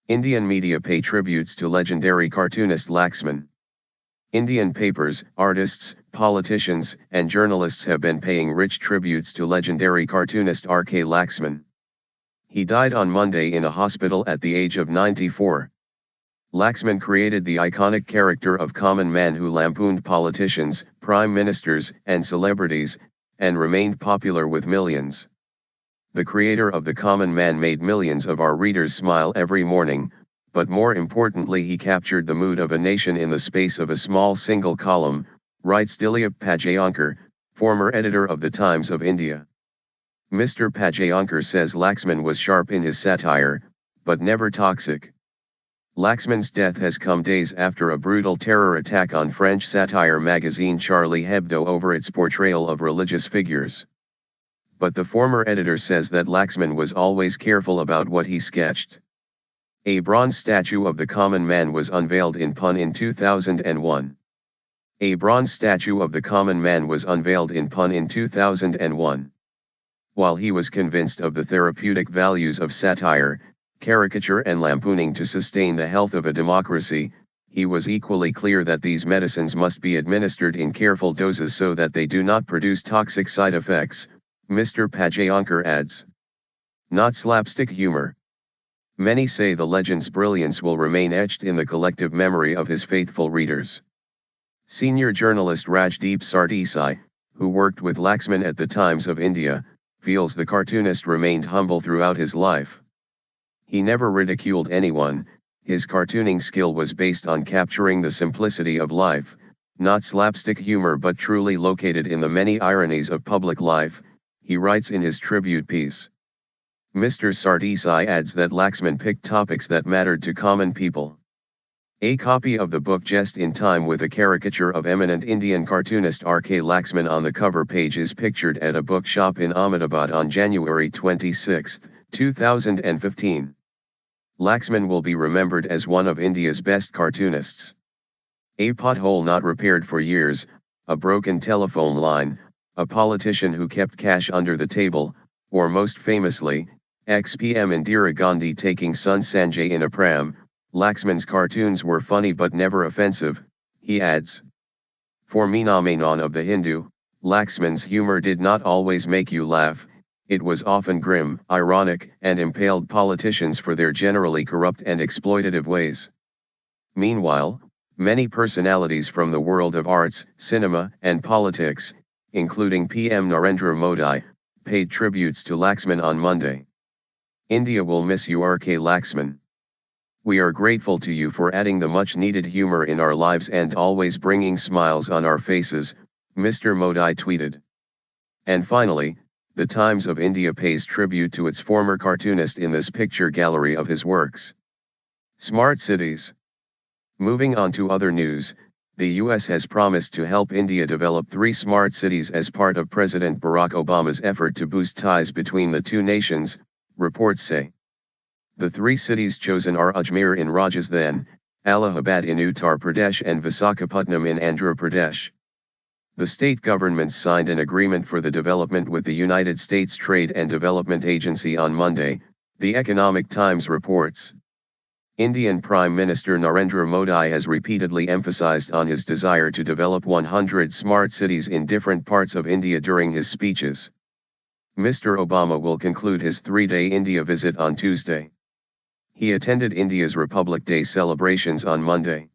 Indian media pay tributes to legendary cartoonist Laxman. Indian papers, artists, politicians, and journalists have been paying rich tributes to legendary cartoonist RK Laxman. He died on Monday in a hospital at the age of 94. Laxman created the iconic character of common man who lampooned politicians, prime ministers, and celebrities, and remained popular with millions. The creator of the common man made millions of our readers smile every morning, but more importantly he captured the mood of a nation in the space of a small single column, writes Dileep Padgaonkar, former editor of the Times of India. Mr. Padgaonkar says Laxman was sharp in his satire, but never toxic. Laxman's death has come days after a brutal terror attack on French satire magazine Charlie Hebdo over its portrayal of religious figures. But the former editor says that Laxman was always careful about what he sketched. A bronze statue of the common man was unveiled in Pune in 2001. A bronze statue of the common man was unveiled in Pune in 2001. While he was convinced of the therapeutic values of satire, caricature and lampooning to sustain the health of a democracy, he was equally clear that these medicines must be administered in careful doses so that they do not produce toxic side effects, Mr. Padgaonkar adds. Not slapstick humor. Many say the legend's brilliance will remain etched in the collective memory of his faithful readers. Senior journalist Rajdeep Sardesai, who worked with Laxman at the Times of India, feels the cartoonist remained humble throughout his life. He never ridiculed anyone, his cartooning skill was based on capturing the simplicity of life, not slapstick humor but truly located in the many ironies of public life, he writes in his tribute piece. Mr. Sardesai adds that Laxman picked topics that mattered to common people. A copy of the book Just in Time with a caricature of eminent Indian cartoonist RK Laxman on the cover page is pictured at a bookshop in Ahmedabad on January 26, 2015. Laxman will be remembered as one of India's best cartoonists. A pothole not repaired for years, a broken telephone line, a politician who kept cash under the table, or most famously, ex-PM Indira Gandhi taking son Sanjay in a pram. Laxman's cartoons were funny but never offensive, he adds. For Meenamenon of the Hindu, Laxman's humor did not always make you laugh, it was often grim, ironic, and impaled politicians for their generally corrupt and exploitative ways. Meanwhile, many personalities from the world of arts, cinema, and politics, including PM Narendra Modi, paid tributes to Laxman on Monday. India will miss you, RK Laxman. We are grateful to you for adding the much-needed humor in our lives and always bringing smiles on our faces, Mr. Modi tweeted. And finally, the Times of India pays tribute to its former cartoonist in this picture gallery of his works. Smart cities. Moving on to other news, the US has promised to help India develop 3 smart cities as part of President Barack Obama's effort to boost ties between the two nations, reports say. The 3 cities chosen are Ajmer in Rajasthan, Allahabad in Uttar Pradesh and Visakhapatnam in Andhra Pradesh. The state governments signed an agreement for the development with the United States Trade and Development Agency on Monday, the Economic Times reports. Indian Prime Minister Narendra Modi has repeatedly emphasized on his desire to develop 100 smart cities in different parts of India during his speeches. Mr. Obama will conclude his 3-day India visit on Tuesday. He attended India's Republic Day celebrations on Monday.